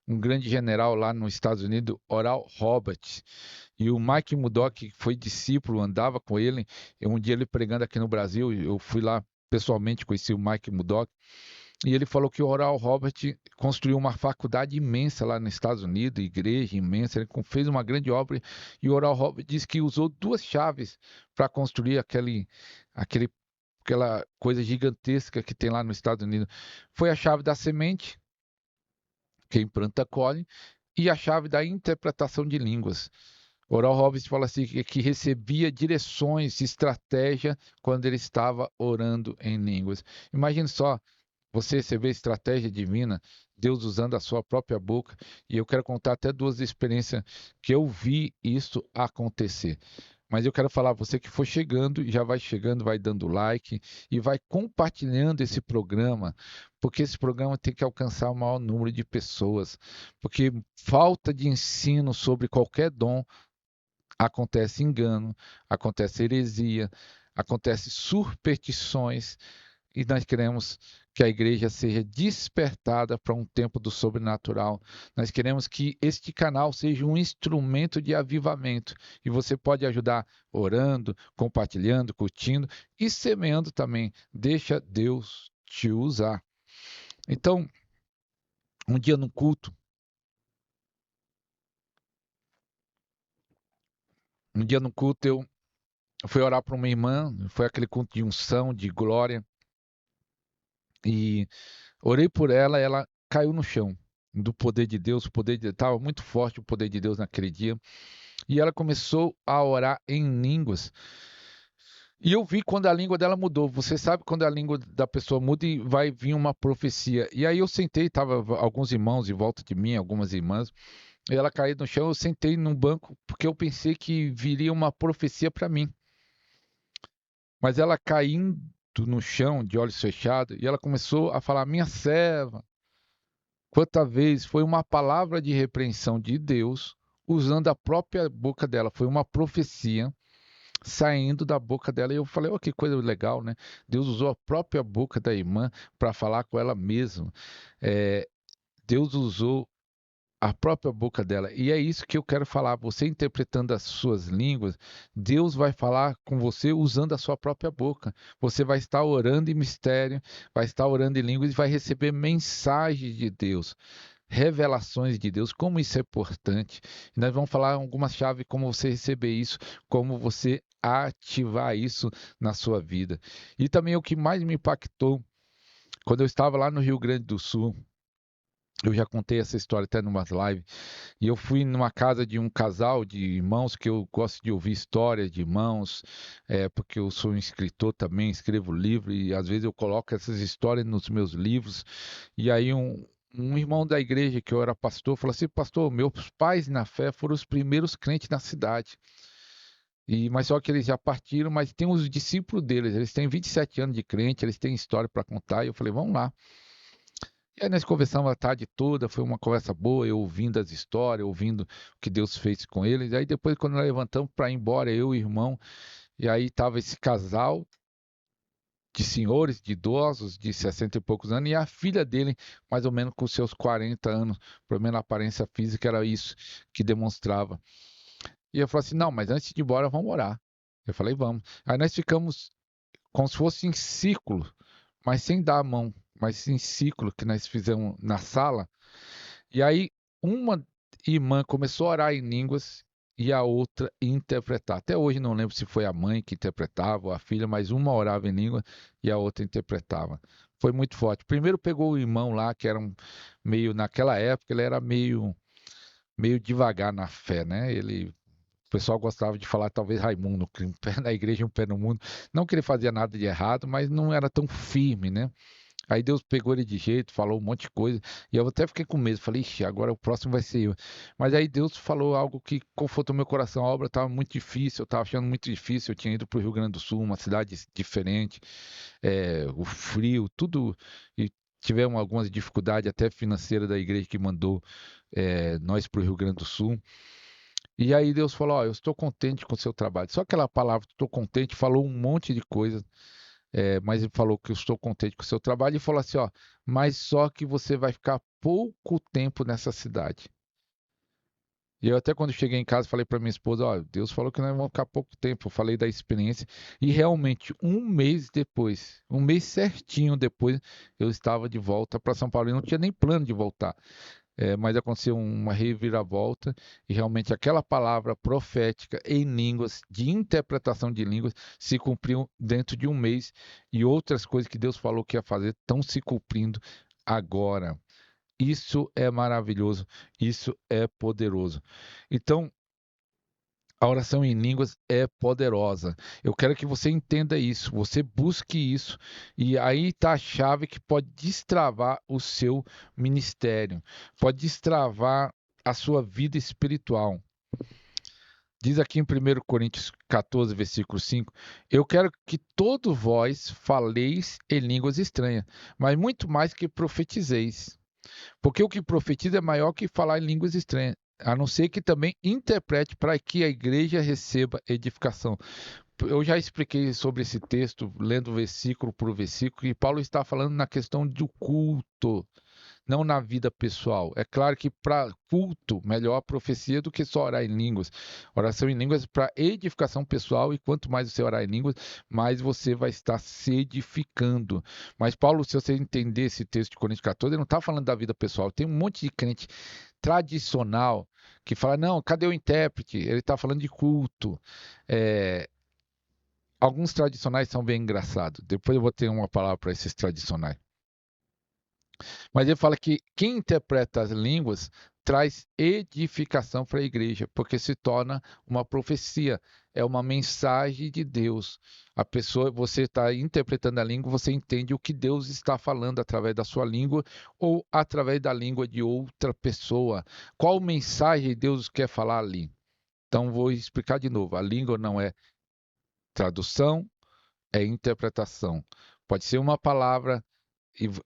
um grande general lá nos Estados Unidos, Oral Roberts. E o Mike Murdock, que foi discípulo, andava com ele. Um dia ele pregando aqui no Brasil, eu fui lá pessoalmente, conheci o Mike Murdock. E ele falou que o Oral Roberts construiu uma faculdade imensa lá nos Estados Unidos, igreja imensa, ele fez uma grande obra. E o Oral Roberts disse que usou duas chaves para construir aquele aquela coisa gigantesca que tem lá nos Estados Unidos. Foi a chave da semente, quem planta colhe, e a chave da interpretação de línguas. Oral Roberts fala assim que recebia direções, estratégia quando ele estava orando em línguas. Imagine só, você receber estratégia divina, Deus usando a sua própria boca. E eu quero contar até duas experiências que eu vi isso acontecer. Mas eu quero falar, você que for chegando, já vai chegando, vai dando like e vai compartilhando esse programa, porque esse programa tem que alcançar o maior número de pessoas. Porque falta de ensino sobre qualquer dom, acontece engano, acontece heresia, acontece superstições, e nós queremos que a igreja seja despertada para um tempo do sobrenatural. Nós queremos que este canal seja um instrumento de avivamento. E você pode ajudar orando, compartilhando, curtindo e semeando também. Deixa Deus te usar. Então, um dia no culto, eu fui orar para uma irmã, foi aquele culto de unção, de glória, e orei por ela, ela caiu no chão. Do poder de Deus, o poder de estava muito forte o poder de Deus naquele dia. E ela começou a orar em línguas. E eu vi quando a língua dela mudou. Você sabe quando a língua da pessoa muda e vai vir uma profecia. E aí eu sentei, tava alguns irmãos em volta de mim, algumas irmãs, e ela caiu no chão, eu sentei num banco porque eu pensei que viria uma profecia para mim. Mas ela caindo no chão, de olhos fechados, e ela começou a falar: "Minha serva". Quanta vez foi uma palavra de repreensão de Deus usando a própria boca dela, foi uma profecia saindo da boca dela. E eu falei: "Oh, que coisa legal, né? Deus usou a própria boca da irmã para falar com ela mesma. É, Deus usou a própria boca dela. E é isso que eu quero falar. Você interpretando as suas línguas, Deus vai falar com você usando a sua própria boca. Você vai estar orando em mistério, vai estar orando em línguas e vai receber mensagens de Deus, revelações de Deus. Como isso é importante. E nós vamos falar algumas chaves como você receber isso, como você ativar isso na sua vida. E também o que mais me impactou quando eu estava lá no Rio Grande do Sul. Eu já contei essa história até numa live. E eu fui numa casa de um casal de irmãos que eu gosto de ouvir histórias de irmãos, porque eu sou um escritor também, escrevo livro e às vezes eu coloco essas histórias nos meus livros. E aí um irmão da igreja que eu era pastor falou assim: "Pastor, meus pais na fé foram os primeiros crentes na cidade. Mas só que eles já partiram, mas tem os discípulos deles, eles têm 27 anos de crente, eles têm história para contar". E eu falei: "Vamos lá". E aí nós conversamos a tarde toda, foi uma conversa boa, eu ouvindo as histórias, ouvindo o que Deus fez com eles. E aí depois, quando nós levantamos para ir embora, eu e o irmão, e aí estava esse casal de senhores, de idosos, de 60 e poucos anos, e a filha dele, mais ou menos com seus 40 anos, pelo menos a aparência física era isso que demonstrava. E eu falei assim: "Não, mas antes de ir embora, vamos orar". Eu falei: "Vamos". Aí nós ficamos como se fosse em círculo, mas sem dar a mão, mas em círculo que nós fizemos na sala. E aí uma irmã começou a orar em línguas e a outra interpretar. Até hoje não lembro se foi a mãe que interpretava ou a filha, mas uma orava em língua e a outra interpretava. Foi muito forte. Primeiro pegou o irmão lá, que era meio, naquela época, ele era meio devagar na fé, né? O pessoal gostava de falar, talvez Raimundo, que um pé na igreja e um pé no mundo. Não que ele fazia nada de errado, mas não era tão firme, né? Aí Deus pegou ele de jeito, falou um monte de coisa, e eu até fiquei com medo. Falei: "Ixi, agora o próximo vai ser eu". Mas aí Deus falou algo que confortou meu coração. A obra estava muito difícil, eu estava achando muito difícil. Eu tinha ido para o Rio Grande do Sul, uma cidade diferente, o frio, tudo. E tivemos algumas dificuldades, até financeiras, da igreja que mandou nós para o Rio Grande do Sul. E aí Deus falou: "Ó, eu estou contente com o seu trabalho". Só aquela palavra, estou contente, falou um monte de coisa. mas ele falou que eu estou contente com o seu trabalho e falou assim, ó, mas só que você vai ficar pouco tempo nessa cidade. E eu até quando cheguei em casa falei para minha esposa, ó, Deus falou que nós vamos ficar pouco tempo. Eu falei da experiência e realmente um mês depois, um mês certinho depois, eu estava de volta para São Paulo. E não tinha nem plano de voltar. Mas aconteceu uma reviravolta e realmente aquela palavra profética em línguas, de interpretação de línguas, se cumpriu dentro de um mês e outras coisas que Deus falou que ia fazer estão se cumprindo agora. Isso é maravilhoso, isso é poderoso. Então, a oração em línguas é poderosa. Eu quero que você entenda isso, você busque isso, e aí está a chave que pode destravar o seu ministério, pode destravar a sua vida espiritual. Diz aqui em 1 Coríntios 14, versículo 5, eu quero que todos vós faleis em línguas estranhas, mas muito mais que profetizeis. Porque o que profetiza é maior que falar em línguas estranhas, a não ser que também interprete para que a igreja receba edificação. Eu já expliquei sobre esse texto, lendo versículo por versículo, e Paulo está falando na questão do culto, não na vida pessoal. É claro que para culto, melhor a profecia do que só orar em línguas. Oração em línguas para edificação pessoal, e quanto mais você orar em línguas, mais você vai estar se edificando. Mas Paulo, se você entender esse texto de Coríntios 14, ele não está falando da vida pessoal. Tem um monte de crente tradicional que fala, não, cadê o intérprete? Ele está falando de culto. É, alguns tradicionais são bem engraçados. Depois eu vou ter uma palavra para esses tradicionais. Mas ele fala que quem interpreta as línguas traz edificação para a igreja, porque se torna uma profecia, é uma mensagem de Deus. A pessoa, você está interpretando a língua, você entende o que Deus está falando através da sua língua ou através da língua de outra pessoa. Qual mensagem Deus quer falar ali? Então vou explicar de novo. A língua não é tradução, é interpretação. Pode ser uma palavra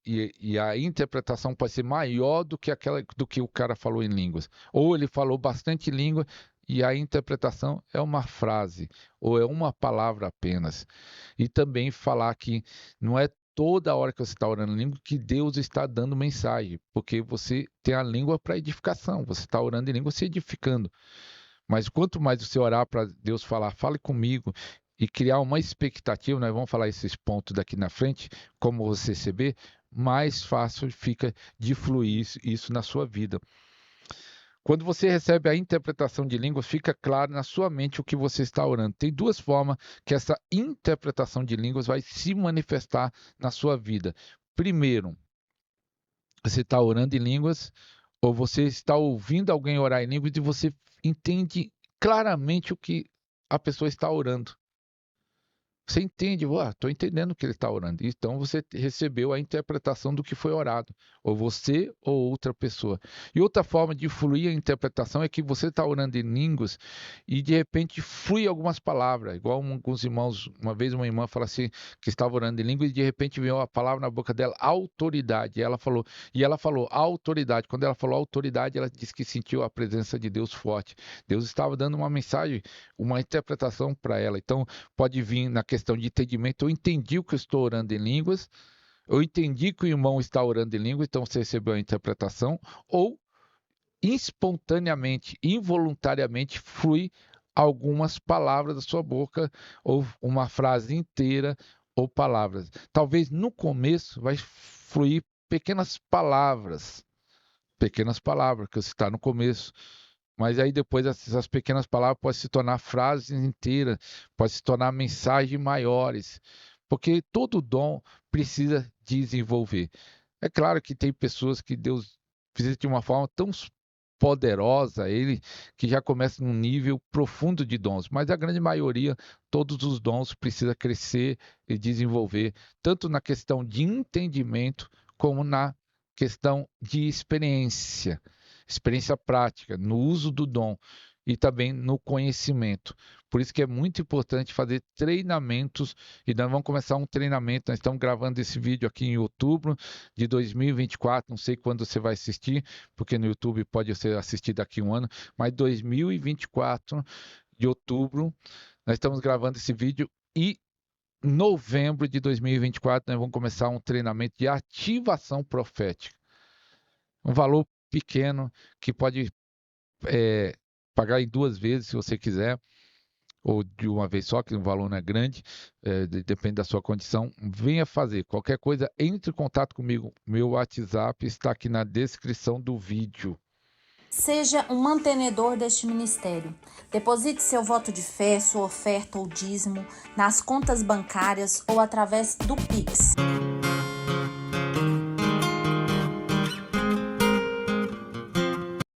e a interpretação pode ser maior do que aquela do que o cara falou em línguas. Ou ele falou bastante língua e a interpretação é uma frase ou é uma palavra apenas. E também falar que não é toda hora que você está orando em língua que Deus está dando mensagem, porque você tem a língua para edificação, você está orando em língua se edificando. Mas quanto mais você orar para Deus falar, fale comigo, e criar uma expectativa, nós vamos falar esses pontos daqui na frente, como você receber, mais fácil fica de fluir isso na sua vida. Quando você recebe a interpretação de línguas, fica claro na sua mente o que você está orando. Tem duas formas que essa interpretação de línguas vai se manifestar na sua vida. Primeiro, você está orando em línguas, ou você está ouvindo alguém orar em línguas e você entende claramente o que a pessoa está orando. Você entende, estou entendendo o que ele está orando. Então você recebeu a interpretação do que foi orado, ou você ou outra pessoa. E outra forma de fluir a interpretação é que você está orando em línguas e de repente flui algumas palavras, igual alguns irmãos, uma vez uma irmã falou assim, que estava orando em línguas e de repente veio a palavra na boca dela, autoridade. E ela falou autoridade. Quando ela falou autoridade, ela disse que sentiu a presença de Deus forte. Deus estava dando uma mensagem, uma interpretação para ela. Então pode vir na questão de entendimento. Eu entendi o que eu estou orando em línguas, eu entendi que o irmão está orando em línguas, então você recebeu a interpretação, ou espontaneamente, involuntariamente, flui algumas palavras da sua boca, ou uma frase inteira, ou palavras. Talvez no começo vai fluir pequenas palavras, que você está no começo. Mas aí depois essas pequenas palavras podem se tornar frases inteiras, podem se tornar mensagens maiores, porque todo dom precisa desenvolver. É claro que tem pessoas que Deus fez de uma forma tão poderosa, ele que já começa num nível profundo de dons, mas a grande maioria, todos os dons precisa crescer e desenvolver, tanto na questão de entendimento como na questão de experiência prática, no uso do dom e também no conhecimento. Por isso que é muito importante fazer treinamentos, e nós vamos começar um treinamento, nós estamos gravando esse vídeo aqui em outubro de 2024, não sei quando você vai assistir, porque no YouTube pode ser assistido daqui a um ano, mas 2024 de outubro, nós estamos gravando esse vídeo e novembro de 2024, nós vamos começar um treinamento de ativação profética. Um valor pequeno que pode pagar em 2 vezes, se você quiser, ou de uma vez só, que o valor não é grande, depende da sua condição. Venha fazer. Qualquer coisa, entre em contato comigo. Meu WhatsApp está aqui na descrição do vídeo. Seja um mantenedor deste ministério. Deposite seu voto de fé, sua oferta ou dízimo nas contas bancárias ou através do Pix.